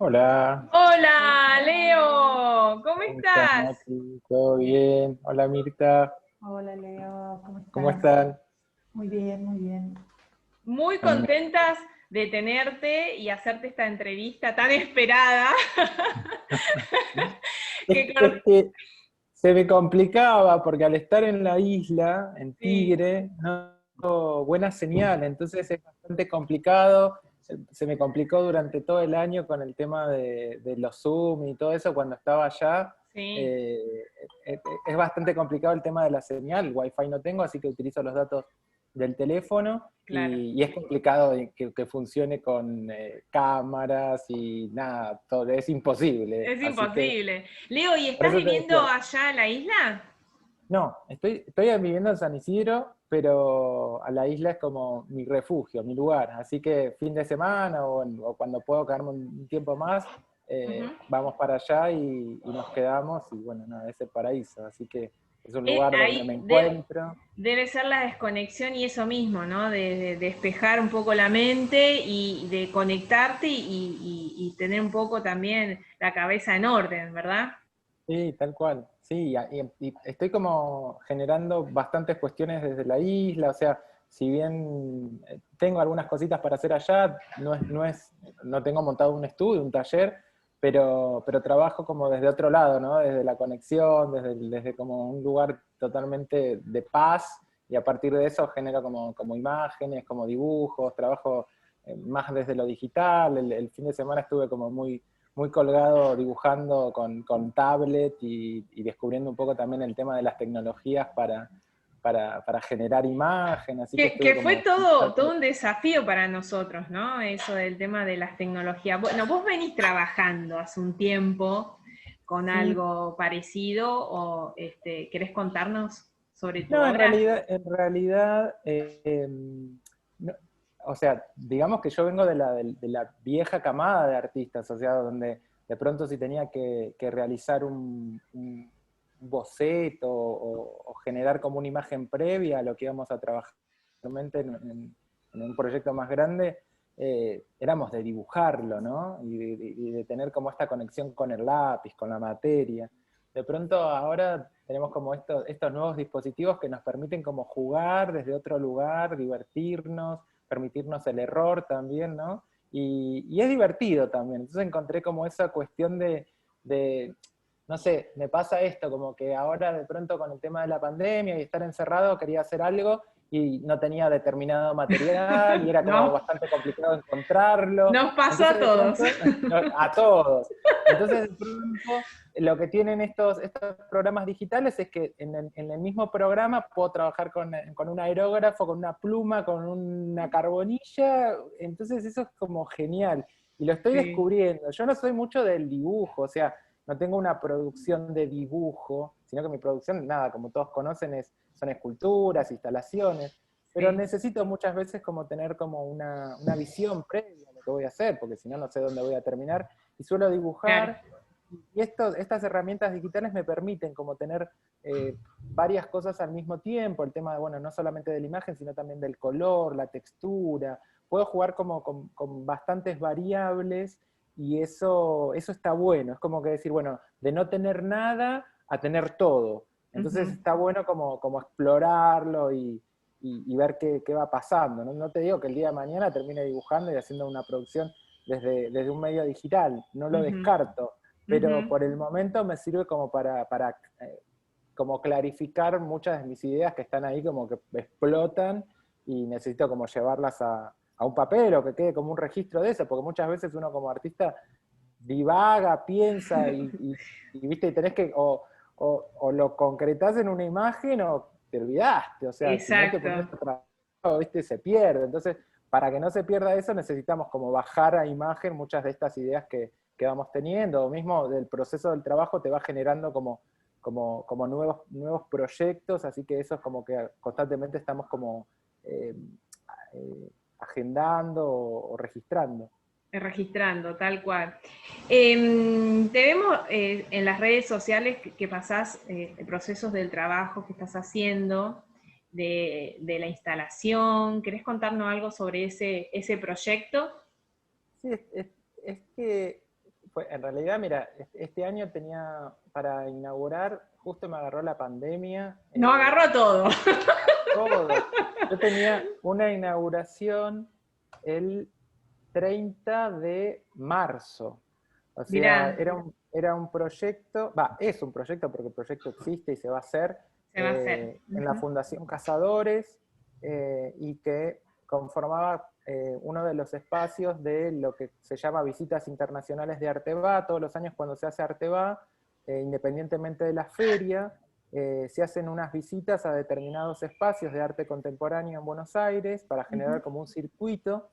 Hola, Hola, Leo, ¿cómo ¿cómo estás, estás? Nati? ¿Todo bien? Hola, Mirta, Hola Leo, ¿cómo ¿cómo estás? están? Muy bien, muy bien. Muy A mí me- contentas de tenerte y hacerte esta entrevista tan esperada. Es, Que es que se me complicaba porque al estar en la isla, en sí, Tigre, no tengo buena señal, entonces es bastante complicado. Se me complicó durante todo el año con el tema de los Zoom y todo eso cuando estaba allá. sí, eh, es bastante complicado el tema de la señal, Wi-Fi no tengo, así que utilizo los datos del teléfono claro. y es complicado que funcione con cámaras y nada, todo, es imposible. Es Así que imposible. Leo, ¿y por estás eso te viviendo decía, allá en la isla? no, estoy viviendo en San Isidro, pero a la isla es como mi refugio, mi lugar. Así que fin de semana o cuando puedo quedarme un tiempo más, Ujú. vamos para allá y nos quedamos y bueno, nada, es el paraíso. Así que es un lugar donde me Ahí encuentro. debe ser la desconexión y eso mismo, ¿no? De despejar un poco la mente y de conectarte y tener un poco también la cabeza en orden, ¿verdad? Sí, tal cual. Sí, y estoy como generando bastantes cuestiones desde la isla, o sea, si bien tengo algunas cositas para hacer allá, no tengo montado un estudio, un taller, pero trabajo como desde otro lado, ¿no? Desde la conexión, desde como un lugar totalmente de paz, y a partir de eso genero como imágenes, como dibujos, trabajo más desde lo digital. El fin de semana estuve como muy colgado dibujando con tablet y descubriendo un poco también el tema de las tecnologías para generar imagen, así que estuve Que fue como... todo un desafío para nosotros, ¿no? Eso del tema de las tecnologías. Bueno, vos venís trabajando hace un tiempo con Sí, algo parecido o ¿querés contarnos sobre tu no, obra? en realidad no, o sea, digamos que yo vengo de la vieja camada de artistas, o sea, donde de pronto si tenía que realizar un boceto o generar como una imagen previa a lo que íbamos a trabajar en un proyecto más grande, éramos de dibujarlo, ¿no? Y de tener como esta conexión con el lápiz, con la materia. De pronto ahora tenemos como estos nuevos dispositivos que nos permiten como jugar desde otro lugar, divertirnos, permitirnos el error también, ¿no? Y es divertido también. Entonces encontré como esa cuestión de, no sé, me pasa esto, como que ahora de pronto con el tema de la pandemia y estar encerrado quería hacer algo y no tenía determinado material y era como No, bastante complicado encontrarlo. nos pasó a Entonces de todos. pronto, a todos. Entonces de pronto lo que tienen estos programas digitales es que en el mismo programa puedo trabajar con un aerógrafo, con una pluma, con una carbonilla, entonces eso es como genial. Y lo estoy Sí, descubriendo. Yo no soy mucho del dibujo, o sea, no tengo una producción de dibujo, sino que mi producción, nada, como todos conocen, son esculturas, instalaciones, pero sí, necesito muchas veces como tener como una visión previa a lo que voy a hacer, porque si no, no sé dónde voy a terminar, y suelo claro. dibujar, y estas herramientas digitales me permiten como tener varias cosas al mismo tiempo, el tema de, bueno, no solamente de la imagen, sino también del color, la textura, puedo jugar como con bastantes variables y eso está bueno, es como que decir, bueno, de no tener nada a tener todo. Entonces Ujú. está bueno como explorarlo y ver qué va pasando. ¿No? No te digo que el día de mañana termine dibujando y haciendo una producción desde un medio digital, no lo Ujú, descarto, ujú. pero por el momento me sirve como para como clarificar muchas de mis ideas que están ahí como que explotan y necesito como llevarlas a un papel o que quede como un registro de eso, porque muchas veces uno como artista divaga, piensa viste, y tenés que o lo concretás en una imagen o te olvidaste, o sea, si no te Exacto. pones a trabajar, viste, se pierde. Entonces, para que no se pierda eso, necesitamos como bajar a imagen muchas de estas ideas que vamos teniendo, o mismo del proceso del trabajo te va generando como nuevos proyectos, así que eso es como que constantemente estamos como eh, agendando o registrando. Registrando, tal cual. Te vemos en las redes sociales que pasás procesos del trabajo que estás haciendo, de la instalación. ¿Querés contarnos algo sobre ese proyecto? Sí, es que en realidad, mira, este año tenía para inaugurar, justo me agarró la pandemia. No agarró todo. Todo. Yo tenía una inauguración el 30 de marzo. O sea, Mirá, era un proyecto, es un proyecto porque el proyecto existe y se va a hacer se va a hacer. en la Fundación Cazadores y que conformaba uno de los espacios de lo que se llama Visitas Internacionales de Arteba. Todos los años cuando se hace Arteba, independientemente de la feria, se hacen unas visitas a determinados espacios de arte contemporáneo en Buenos Aires para generar como un circuito.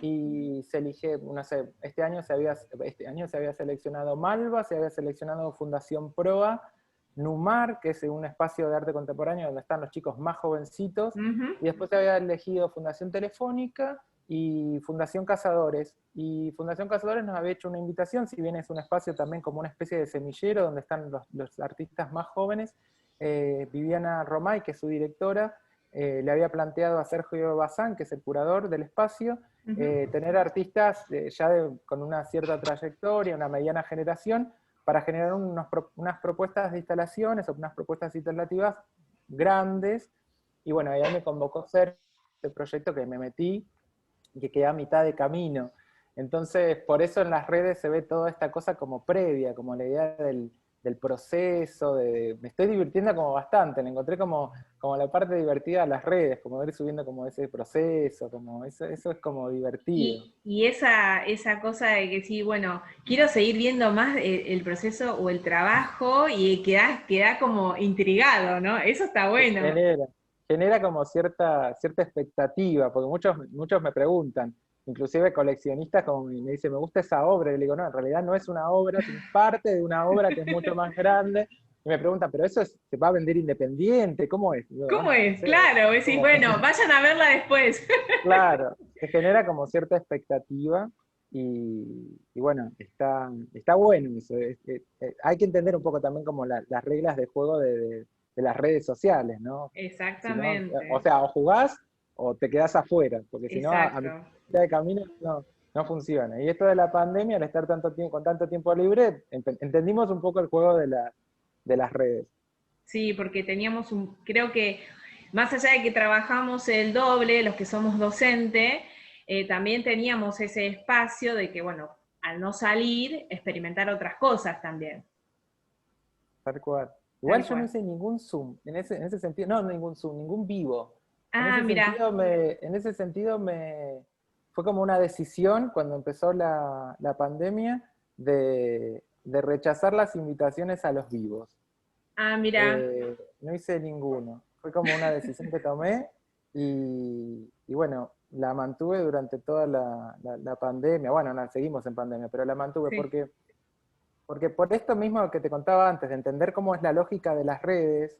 Y se elige, no sé, este año se había seleccionado Malva, se había seleccionado Fundación Proa, Numar, que es un espacio de arte contemporáneo donde están los chicos más jovencitos, y después se había elegido Fundación Telefónica y Fundación Cazadores. Y Fundación Cazadores nos había hecho una invitación, si bien es un espacio también como una especie de semillero donde están los artistas más jóvenes. Viviana Romay, que es su directora, le había planteado a Sergio Bazán, que es el curador del espacio, tener artistas con una cierta trayectoria, una mediana generación, para generar unas propuestas de instalaciones o unas propuestas instalativas grandes. Y bueno, ahí me convocó Sergio, este proyecto que me metí y que queda a mitad de camino. Entonces, por eso en las redes se ve toda esta cosa como previa, como la idea del proceso, me estoy divirtiendo como bastante, le encontré como la parte divertida de las redes, como ir subiendo como ese proceso, como eso es como divertido. Y esa cosa de que sí, bueno, quiero seguir viendo más el proceso o el trabajo y queda como intrigado, ¿no? Eso está bueno. Genera como cierta expectativa, porque muchos me preguntan, inclusive coleccionistas como me dicen, me gusta esa obra, y le digo, no, en realidad no es una obra, es parte de una obra que es mucho más grande, y me preguntan, pero eso se va a vender independiente, ¿cómo es? Digo, ¿Cómo no es? sé, Claro, decís, bueno, vayan a verla después. claro, se genera como cierta expectativa, y bueno, está bueno eso. Hay que entender un poco también como las reglas de juego de las redes sociales, ¿no? Si no, o Exactamente. sea, o jugás o te quedás afuera, porque si no, a Exacto. mitad de camino no funciona. Y esto de la pandemia, al estar con tanto tiempo libre, entendimos un poco el juego de las redes. Sí, porque teníamos creo que más allá de que trabajamos el doble, los que somos docentes, también teníamos ese espacio de que, bueno, al no salir, experimentar otras cosas también. Tal cual. Igual Tal yo no cual. hice ningún Zoom, en ese sentido, no ningún Zoom, ningún vivo. Ah, mira. En ese sentido fue como una decisión cuando empezó la pandemia de rechazar las invitaciones a los vivos. Ah, mira. No hice ninguno. Fue como una decisión que tomé y bueno, la mantuve durante toda la pandemia. Bueno, no, seguimos en pandemia, pero la mantuve Sí. porque por esto mismo que te contaba antes, de entender cómo es la lógica de las redes,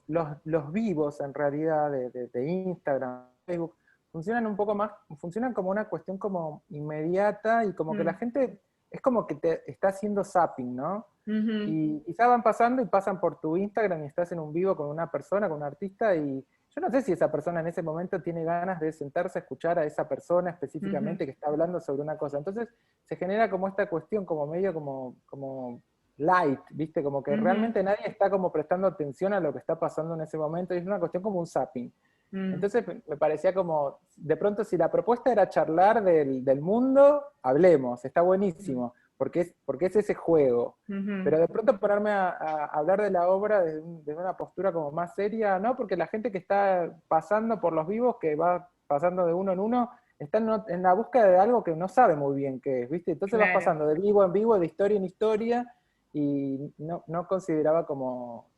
los vivos en realidad de Instagram, Facebook, funcionan un poco más, funcionan como una cuestión como inmediata y como que la gente, es como que te está haciendo zapping, ¿no? Y quizá van pasando y pasan por tu Instagram y estás en un vivo con una persona, con un artista, y yo no sé si esa persona en ese momento tiene ganas de sentarse a escuchar a esa persona específicamente que está hablando sobre una cosa. Entonces se genera como esta cuestión como medio como light, ¿viste? Como que realmente nadie está como prestando atención a lo que está pasando en ese momento, y es una cuestión como un zapping. Entonces me parecía como, de pronto si la propuesta era charlar del mundo, hablemos, está buenísimo, porque es ese juego. Pero de pronto ponerme a hablar de la obra desde una postura como más seria, no, porque la gente que está pasando por los vivos, que va pasando de uno en uno, está en la búsqueda de algo que no sabe muy bien qué es, ¿viste? Entonces vas pasando de vivo en vivo, de historia en historia, y no consideraba como,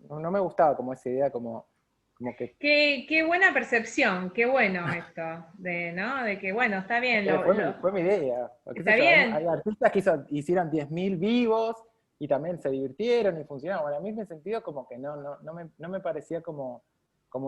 no me gustaba como esa idea, como que... Qué buena percepción, qué bueno esto, ¿no? De que, bueno, está bien, Fue mi idea. ¿Qué está sé yo? bien. Hay artistas que hicieron 10.000 vivos y también se divirtieron y funcionaron. Bueno, a mí me he sentido como que no me parecía como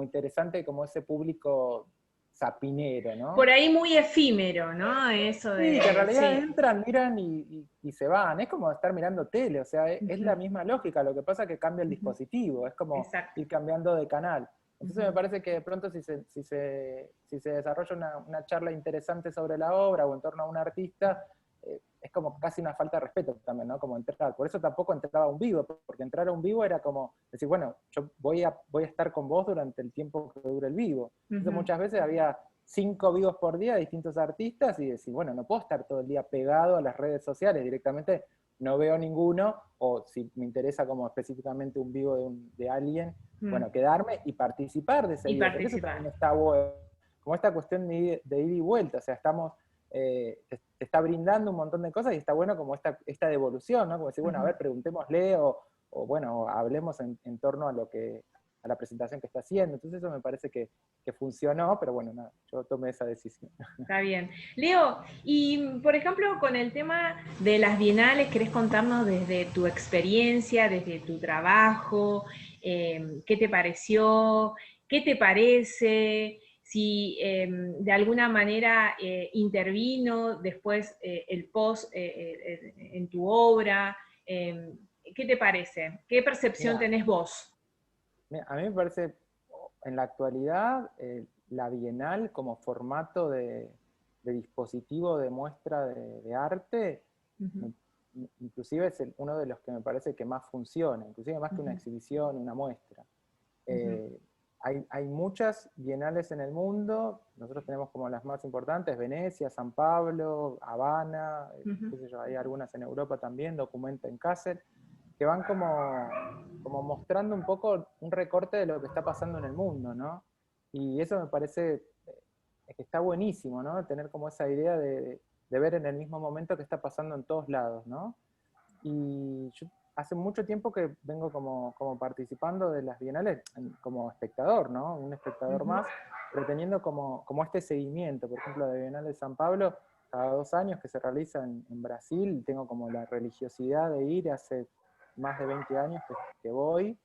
interesante como ese público zapinero, ¿no? Por ahí muy efímero, ¿no? Eso Sí, que en de, realidad sí. entran, miran y se van. Es como estar mirando tele, o sea, es la misma lógica. Lo que pasa es que cambia el dispositivo, es como Exacto. ir cambiando de canal. Entonces me parece que de pronto si se desarrolla una charla interesante sobre la obra o en torno a un artista, es como casi una falta de respeto también, ¿no? Como entrar. Por eso tampoco entraba a un vivo, porque entrar a un vivo era como decir, bueno, yo voy a estar con vos durante el tiempo que dure el vivo. Entonces muchas veces había 5 vivos por día de distintos artistas y decir, bueno, no puedo estar todo el día pegado a las redes sociales, directamente no veo ninguno, o si me interesa como específicamente un vivo de alguien, bueno, quedarme y participar de ese vivo, porque eso también está bueno, como esta cuestión de ida y vuelta, o sea, estamos, te está brindando un montón de cosas y está bueno como esta devolución, ¿no? Como decir, bueno, a ver, preguntémosle o bueno, hablemos en torno a a la presentación que está haciendo. Entonces eso me parece que funcionó, pero bueno, nada, yo tomé esa decisión. Está bien. Leo, y por ejemplo, con el tema de las bienales, ¿querés contarnos desde tu experiencia, desde tu trabajo, qué te pareció, qué te parece, si de alguna manera intervino después el post en tu obra? ¿Qué te parece? ¿Qué percepción tenés vos? A mí me parece, en la actualidad, la Bienal como formato de dispositivo de muestra de arte, inclusive es uno de los que me parece que más funciona, inclusive más que una exhibición, una muestra. Hay muchas bienales en el mundo, nosotros tenemos como las más importantes, Venecia, San Pablo, Habana, qué sé yo, hay algunas en Europa también, Documenta en Kassel, que van como mostrando un poco un recorte de lo que está pasando en el mundo, ¿no? Y eso me parece que está buenísimo, ¿no? Tener como esa idea de ver en el mismo momento que está pasando en todos lados, ¿no? Y yo hace mucho tiempo que vengo como participando de las bienales como espectador, ¿no? Un espectador más, pero teniendo como este seguimiento. Por ejemplo, la Bienal de San Pablo, cada 2 años que se realiza en Brasil, tengo como la religiosidad de ir, hace más de 20 años que voy.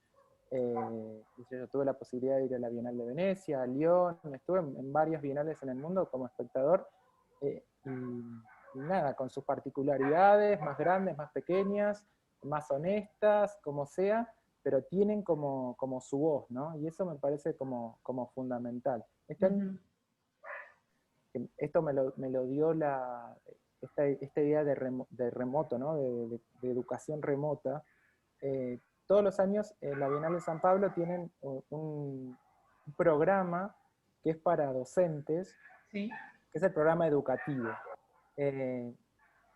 Yo tuve la posibilidad de ir a la Bienal de Venecia, a Lyon, estuve en varias bienales en el mundo como espectador, y nada, con sus particularidades, más grandes, más pequeñas, más honestas, como sea, pero tienen como su voz, ¿no? Y eso me parece como fundamental. Este año, esto me lo dio esta idea de remoto, ¿no? De educación remota. Todos los años la Bienal de San Pablo tienen un programa que es para docentes, ¿Sí? que es el programa educativo.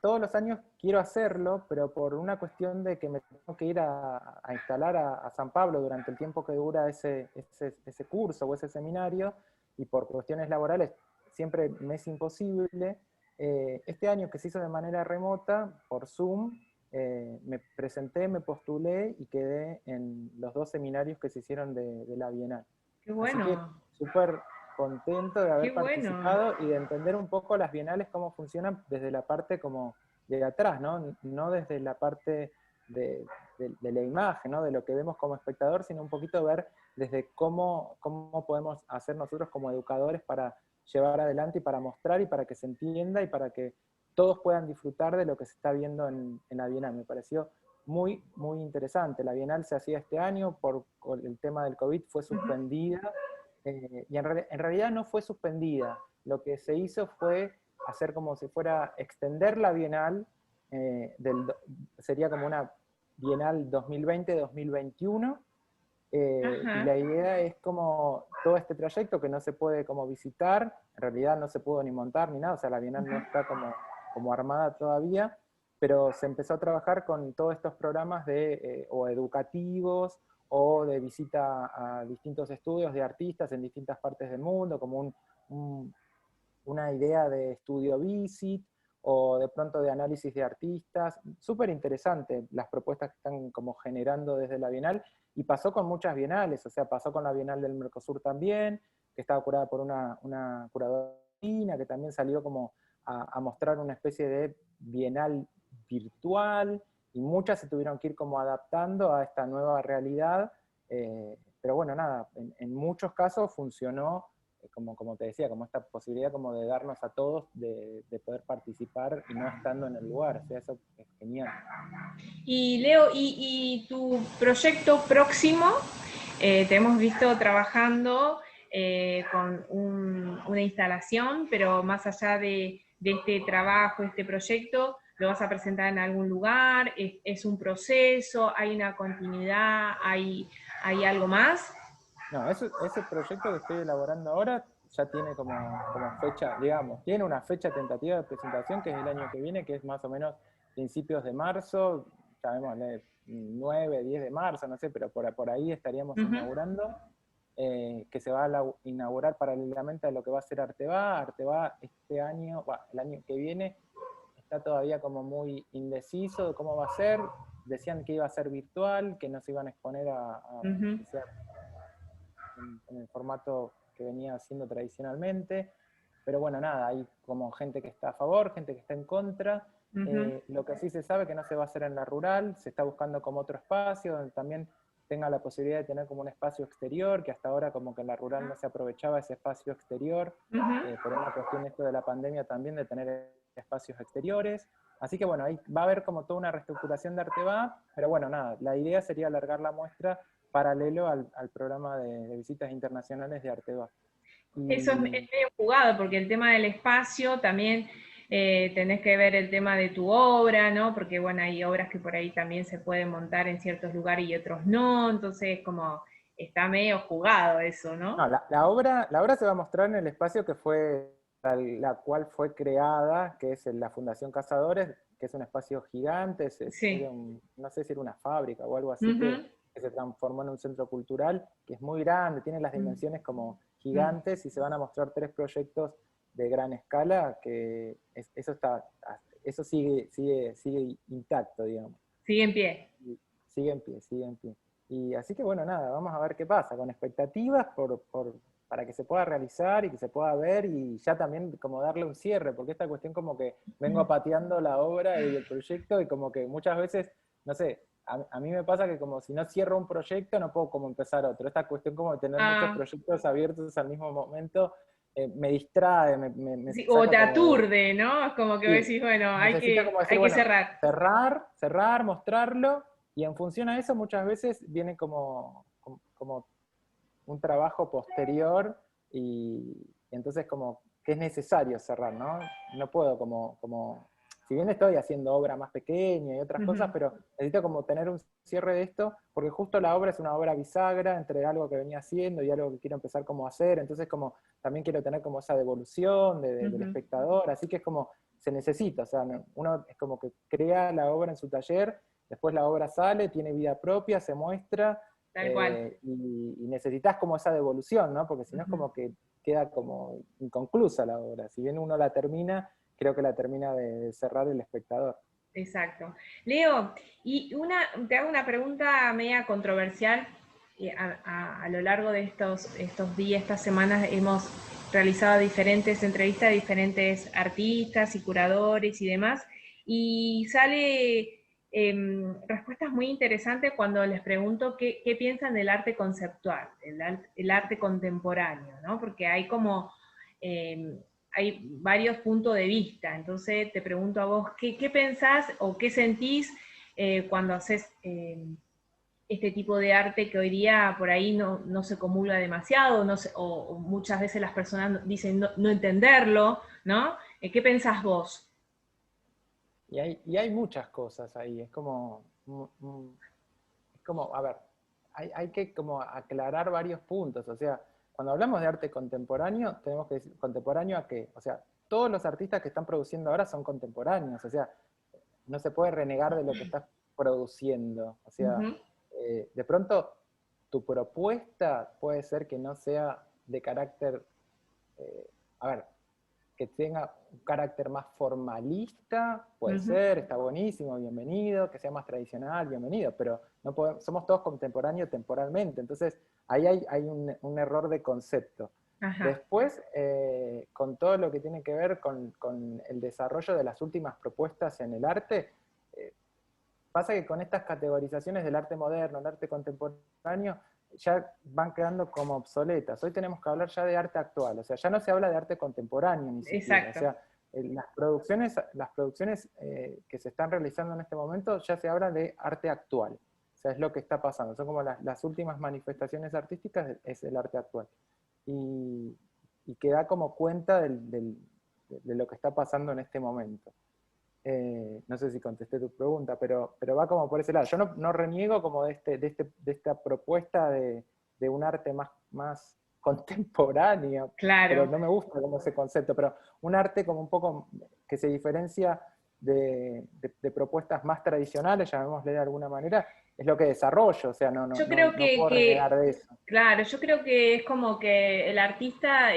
Todos los años quiero hacerlo, pero por una cuestión de que me tengo que ir a instalar a San Pablo durante el tiempo que dura ese curso o ese seminario, y por cuestiones laborales siempre me es imposible. Este año, que se hizo de manera remota, por Zoom, me presenté, me postulé y quedé en los 2 seminarios que se hicieron de la Bienal. Qué bueno. Así que súper contento de haber participado y de entender un poco las bienales, cómo funcionan desde la parte como de atrás, ¿no? No desde la parte de la imagen, ¿no? De lo que vemos como espectador, sino un poquito ver desde cómo podemos hacer nosotros como educadores para llevar adelante y para mostrar y para que se entienda y para que todos puedan disfrutar de lo que se está viendo en la Bienal. Me pareció muy, muy interesante. La Bienal se hacía este año, por el tema del COVID fue suspendida, y en realidad no fue suspendida. Lo que se hizo fue hacer como si fuera extender la Bienal, sería como una Bienal 2020-2021, y la idea es como todo este trayecto que no se puede como visitar, en realidad no se pudo ni montar ni nada, o sea, la Bienal no está como armada todavía, pero se empezó a trabajar con todos estos programas o educativos, o de visita a distintos estudios de artistas en distintas partes del mundo, como una idea de estudio visit, o de pronto de análisis de artistas. Súper interesante las propuestas que están como generando desde la Bienal, y pasó con muchas bienales, o sea, pasó con la Bienal del Mercosur también, que estaba curada por una curadora que también salió como a mostrar una especie de bienal virtual, y muchas se tuvieron que ir como adaptando a esta nueva realidad, pero bueno, nada, en muchos casos funcionó, como te decía, como esta posibilidad como de darnos a todos de poder participar y no estando en el lugar, o sea, eso es genial. Y Leo, ¿y tu proyecto próximo? Te hemos visto trabajando con una instalación, pero más allá de de este trabajo, este proyecto, lo vas a presentar en algún lugar? ¿Es un proceso? ¿Hay una continuidad? ¿Hay algo más? No, ese proyecto que estoy elaborando ahora ya tiene como fecha, digamos, tiene una fecha tentativa de presentación que es el año que viene, que es más o menos principios de marzo, llamémosle 9, 10 de marzo, no sé, pero por ahí estaríamos inaugurando, que se va a inaugurar paralelamente a lo que va a ser Arteba. Arteba este año, el año que viene, está todavía como muy indeciso de cómo va a ser. Decían que iba a ser virtual, que no se iban a exponer que sea en el formato que venía haciendo tradicionalmente, pero bueno, nada, hay como gente que está a favor, gente que está en contra. Lo que sí se sabe que no se va a hacer en la rural, se está buscando como otro espacio donde también tenga la posibilidad de tener como un espacio exterior, que hasta ahora como que en la rural no se aprovechaba ese espacio exterior, por una cuestión esto de la pandemia también, de tener espacios exteriores. Así que bueno, ahí va a haber como toda una reestructuración de Arteba, pero bueno, nada, la idea sería alargar la muestra paralelo al programa de visitas internacionales de Arteba. Eso es medio jugado, porque el tema del espacio también tenés que ver el tema de tu obra, ¿no? Porque bueno, hay obras que por ahí también se pueden montar en ciertos lugares y otros no, entonces como está medio jugado eso, ¿no? No, la obra se va a mostrar en el espacio que fue, la cual fue creada, que es la Fundación Cazadores, que es un espacio gigante, Sí. no sé si era una fábrica o algo así, que se transformó en un centro cultural, que es muy grande, tiene las dimensiones como gigantes, y se van a mostrar 3 proyectos de gran escala, que eso sigue intacto, digamos. Sigue en pie. Sigue en pie, sigue en pie. Y así que bueno, nada, vamos a ver qué pasa, con expectativas para que se pueda realizar y que se pueda ver, y ya también como darle un cierre, porque esta cuestión como que vengo pateando la obra y el proyecto, y como que muchas veces, no sé, a mí me pasa que como si no cierro un proyecto no puedo como empezar otro. Esta cuestión como de tener muchos proyectos abiertos al mismo momento me distrae, me Sí, o saca te como... aturde, ¿no? Es como que vos Sí, decís, bueno, necesita como decir, hay que bueno, cerrar. cerrar, mostrarlo, y en función a eso muchas veces viene como un trabajo posterior, y entonces como que es necesario cerrar, ¿no? No puedo si bien estoy haciendo obra más pequeña y otras cosas, pero necesito como tener un cierre de esto, porque justo la obra es una obra bisagra entre algo que venía haciendo y algo que quiero empezar como a hacer, entonces como también quiero tener como esa devolución del espectador, así que es como, se necesita, o sea, uno es como que crea la obra en su taller, después la obra sale, tiene vida propia, se muestra, Tal cual. y necesitas como esa devolución, ¿no? Porque si no es como que queda como inconclusa la obra. Si bien uno la termina, creo que la termina de cerrar el espectador. Exacto. Leo, te hago una pregunta media controversial. A lo largo de estos días, estas semanas, hemos realizado diferentes entrevistas a diferentes artistas y curadores y demás, y sale respuestas muy interesantes cuando les pregunto qué piensan del arte conceptual, el arte contemporáneo, ¿no? Porque hay como... hay varios puntos de vista, entonces te pregunto a vos, ¿qué pensás o qué sentís cuando haces este tipo de arte que hoy día por ahí no se comulga demasiado, o muchas veces las personas dicen no entenderlo, ¿no? ¿Qué pensás vos? Y hay muchas cosas ahí, a ver, hay que como aclarar varios puntos, o sea, cuando hablamos de arte contemporáneo, tenemos que decir, ¿contemporáneo a qué? O sea, todos los artistas que están produciendo ahora son contemporáneos, o sea, no se puede renegar de lo que estás produciendo, o sea, de pronto tu propuesta puede ser que no sea de carácter, a ver, que tenga un carácter más formalista, puede ser, está buenísimo, bienvenido, que sea más tradicional, bienvenido, pero no somos todos contemporáneos temporalmente, entonces ahí hay un error de concepto. Ajá. Después, con todo lo que tiene que ver con el desarrollo de las últimas propuestas en el arte, pasa que con estas categorizaciones del arte moderno, el arte contemporáneo, ya van quedando como obsoletas. Hoy tenemos que hablar ya de arte actual, o sea, ya no se habla de arte contemporáneo ni siquiera. Exacto. O sea, las producciones que se están realizando en este momento ya se habla de arte actual. O sea, es lo que está pasando. Son como las últimas manifestaciones artísticas, es el arte actual. Y que da como cuenta de lo que está pasando en este momento. No sé si contesté tu pregunta, pero va como por ese lado. Yo no reniego como de esta propuesta de un arte más contemporáneo, pero Claro. no me gusta como ese concepto, pero un arte como un poco que se diferencia de propuestas más tradicionales, llamémosle de alguna manera, es lo que desarrollo, o sea, Yo creo no puedo renegar de eso. claro, yo creo que es como que el artista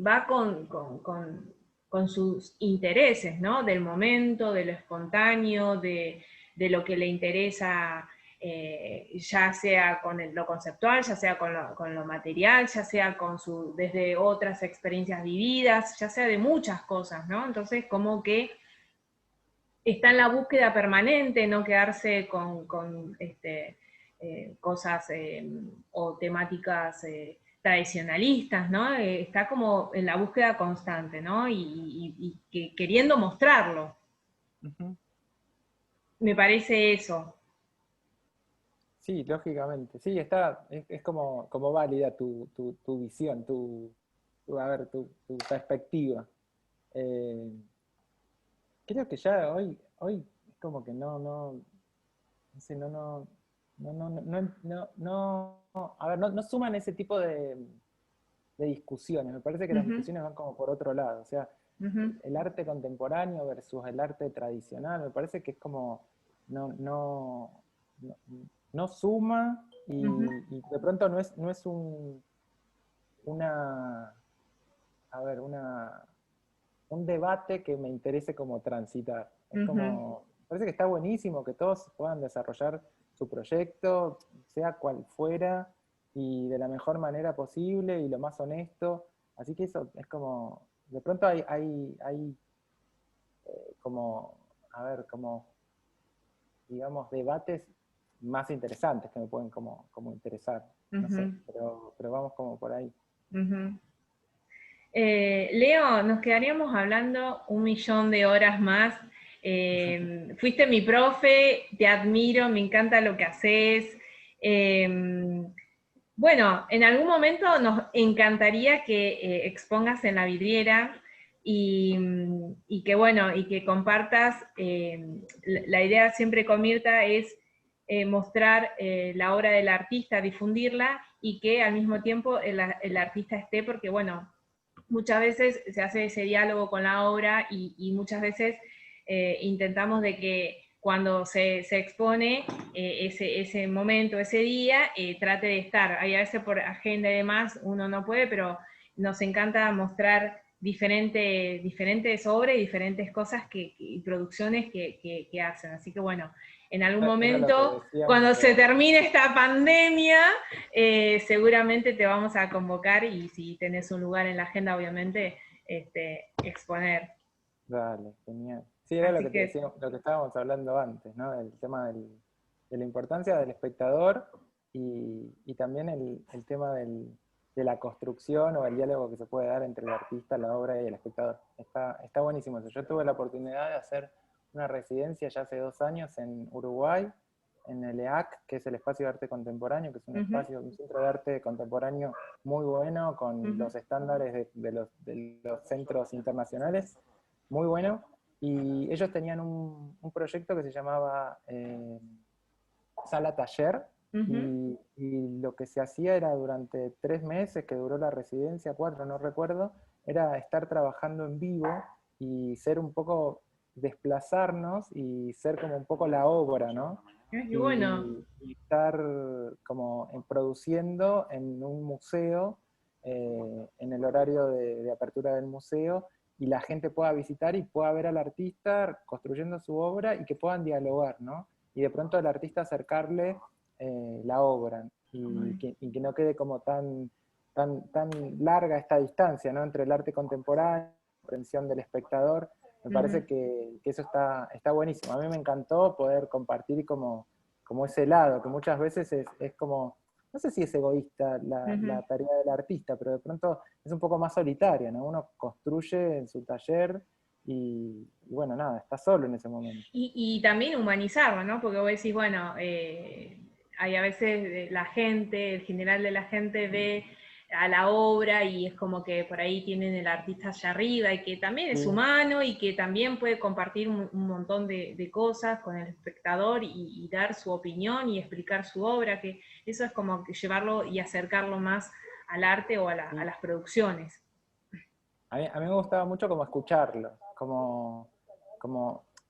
va con sus intereses, ¿no? Del momento, de lo espontáneo, de lo que le interesa, ya sea con lo conceptual, ya sea con lo material, ya sea desde otras experiencias vividas, ya sea de muchas cosas, ¿no? Entonces, como que está en la búsqueda permanente, no quedarse con cosas o temáticas tradicionalistas, ¿no? Está como en la búsqueda constante, ¿no? Y queriendo mostrarlo. Ujú. Me parece eso. Sí, lógicamente. Sí, es como válida tu visión, a ver, tu perspectiva. Eh, Creo que ya hoy es como que no sé, a ver, no suman ese tipo de discusiones. Me parece que las Ujú, discusiones van como por otro lado. O sea, ujú, el arte contemporáneo versus el arte tradicional, me parece que es como, no, no, no, no suma ujú, y de pronto no es una, a ver, un debate que me interese como transitar. Es ujú, como, parece que está buenísimo que todos puedan desarrollar su proyecto, sea cual fuera, y de la mejor manera posible y lo más honesto. Así que eso es como, de pronto hay como, a ver, como, digamos, debates más interesantes que me pueden como interesar. No sé, ujú, pero vamos como por ahí. ujú. Leo, nos quedaríamos hablando 1.000.000 de horas más. Fuiste mi profe, te admiro, me encanta lo que haces. Bueno, en algún momento nos encantaría que expongas en la vidriera y que bueno, y que compartas. La idea siempre con Mirta es mostrar la obra del artista, difundirla y que al mismo tiempo el artista esté, porque bueno, muchas veces se hace ese diálogo con la obra y muchas veces intentamos de que cuando se expone ese momento, ese día, trate de estar. Hay a veces por agenda y demás uno no puede, pero nos encanta mostrar diferentes obras y diferentes cosas y producciones que hacen. Así que bueno, en algún Era lo que momento, cuando decíamos se termine esta pandemia, seguramente te vamos a convocar y si tenés un lugar en la agenda, obviamente, exponer. Dale, genial. Sí, era lo Así que te que, decía, lo que estábamos hablando antes, ¿no? El tema de la importancia del espectador y también el tema de la construcción o el diálogo que se puede dar entre el artista, la obra y el espectador. Está buenísimo eso. Yo tuve la oportunidad de hacer una residencia ya hace 2 años en Uruguay, en el EAC, que es el Espacio de Arte Contemporáneo, que es un ujú, espacio, un centro de arte contemporáneo muy bueno, con ujú, los estándares de los centros internacionales, muy bueno. Y ellos tenían un proyecto que se llamaba Sala Taller, ujú, y lo que se hacía era durante 3 meses, que duró la residencia, 4, no recuerdo, era estar trabajando en vivo y ser un poco, desplazarnos y ser como un poco la obra, ¿no? qué bueno. Y estar como produciendo en un museo, en el horario de apertura del museo, y la gente pueda visitar y pueda ver al artista construyendo su obra y que puedan dialogar, ¿no? Y de pronto al artista acercarle la obra y que no quede como tan larga esta distancia, ¿no? Entre el arte contemporáneo, la comprensión del espectador. Me Ujú, parece que eso está buenísimo. A mí me encantó poder compartir como ese lado, que muchas veces es como, no sé si es egoísta ujú. la tarea del artista, pero de pronto es un poco más solitaria, ¿no? Uno construye en su taller y bueno, nada, está solo en ese momento. Y también humanizarlo, ¿no? Porque vos decís, bueno, hay a veces la gente, el general de la gente ve a la obra y es como que por ahí tienen el artista allá arriba y que también es humano y que también puede compartir un montón de cosas con el espectador y dar su opinión y explicar su obra, que eso es como que llevarlo y acercarlo más al arte o a las producciones. A mí me gustaba mucho como escucharlos, como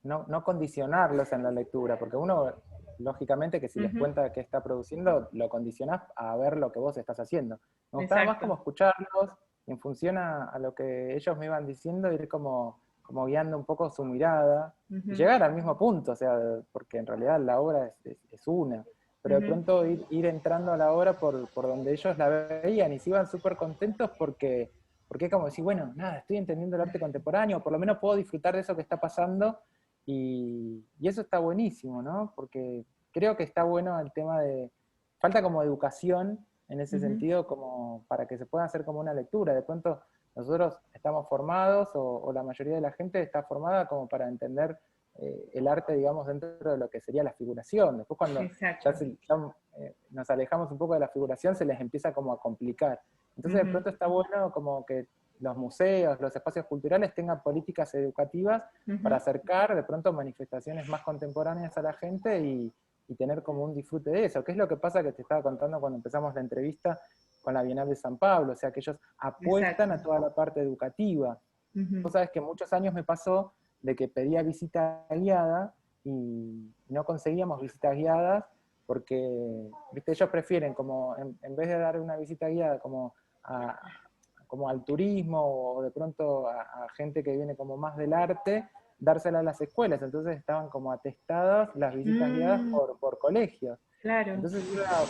no condicionarlos en la lectura, porque uno, lógicamente, que si les cuenta que está produciendo, lo condicionás a ver lo que vos estás haciendo. Me gustaba más como escucharlos, y en función a lo que ellos me iban diciendo, ir como guiando un poco su mirada, y llegar al mismo punto, o sea, porque en realidad la obra es una, pero de pronto ir entrando a la obra por donde ellos la veían, y se iban súper contentos porque es como decir, bueno, nada, estoy entendiendo el arte contemporáneo, por lo menos puedo disfrutar de eso que está pasando, y eso está buenísimo, ¿no? Porque creo que está bueno el tema de, falta como educación en ese sentido, como para que se pueda hacer como una lectura. De pronto nosotros estamos formados, o la mayoría de la gente está formada como para entender el arte, digamos, dentro de lo que sería la figuración. Después cuando nos alejamos un poco de la figuración, se les empieza como a complicar. Entonces de pronto está bueno como que los museos, los espacios culturales tengan políticas educativas para acercar de pronto manifestaciones más contemporáneas a la gente y tener como un disfrute de eso, que es lo que pasa que te estaba contando cuando empezamos la entrevista con la Bienal de San Pablo, o sea que ellos apuestan a toda la parte educativa. Vos sabés que muchos años me pasó de que pedía visita guiada y no conseguíamos visitas guiadas porque, viste, ellos prefieren como, en vez de dar una visita guiada como al turismo o de pronto a gente que viene como más del arte, dársela a las escuelas. Entonces estaban como atestadas las visitas guiadas por colegios. Claro. Entonces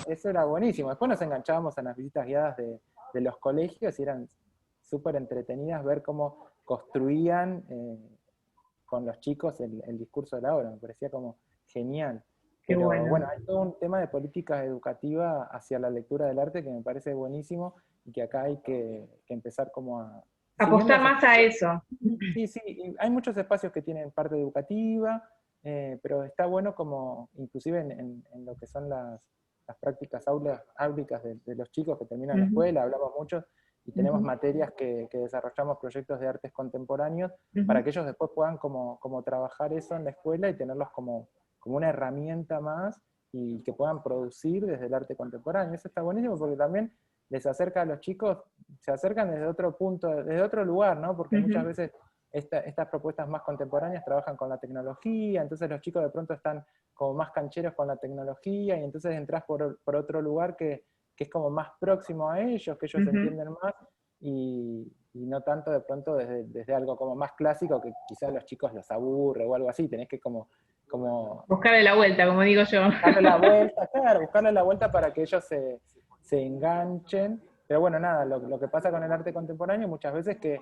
eso era buenísimo. Después nos enganchábamos en las visitas guiadas de los colegios y eran súper entretenidas ver cómo construían con los chicos el discurso de la obra. Me parecía como genial. Pero bueno, hay todo un tema de política educativa hacia la lectura del arte que me parece buenísimo y que acá hay que empezar como a... apostar más a eso. Sí, hay muchos espacios que tienen parte educativa, pero está bueno como, inclusive en lo que son las prácticas áulicas de los chicos que terminan la escuela, hablamos mucho, y tenemos materias que desarrollamos proyectos de artes contemporáneos para que ellos después puedan como trabajar eso en la escuela y tenerlos como una herramienta más y que puedan producir desde el arte contemporáneo. Eso está buenísimo porque también les acerca a los chicos, se acercan desde otro punto, desde otro lugar, ¿no? Porque muchas veces estas propuestas más contemporáneas trabajan con la tecnología, entonces los chicos de pronto están como más cancheros con la tecnología, y entonces entras por otro lugar que es como más próximo a ellos, que ellos entienden más, y no tanto de pronto desde algo como más clásico, que quizás los chicos los aburre o algo así, tenés que como buscarle la vuelta, como digo yo. Buscarle la vuelta, claro, buscarle la vuelta para que ellos se enganchen. Pero bueno, nada, lo que pasa con el arte contemporáneo muchas veces que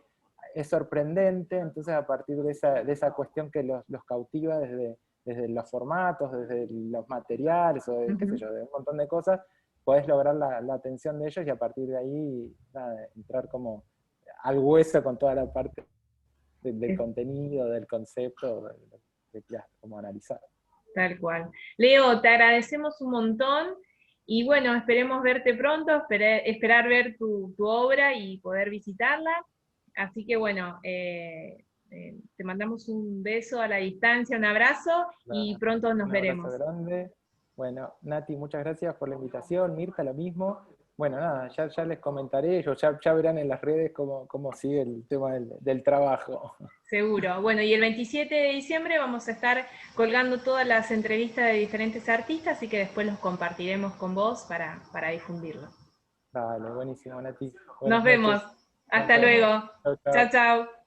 es sorprendente, entonces a partir de esa cuestión que los cautiva desde los formatos, desde los materiales, o qué sé yo, de un montón de cosas, podés lograr la atención de ellos y a partir de ahí nada, entrar como al hueso con toda la parte del contenido, del concepto, como analizar. Tal cual. Leo, te agradecemos un montón y bueno, esperemos verte pronto, esperar ver tu obra y poder visitarla. Así que bueno, te mandamos un beso a la distancia, un abrazo y pronto nos veremos. Un abrazo grande. Bueno, Nati, muchas gracias por la invitación. Mirta, lo mismo. Bueno, nada, ya les comentaré, ellos ya verán en las redes cómo sigue el tema del trabajo. Seguro. Bueno, y el 27 de diciembre vamos a estar colgando todas las entrevistas de diferentes artistas, así que después los compartiremos con vos para difundirlo. Dale, buenísimo, Nati. Nos vemos. Hasta luego. Chao, chao.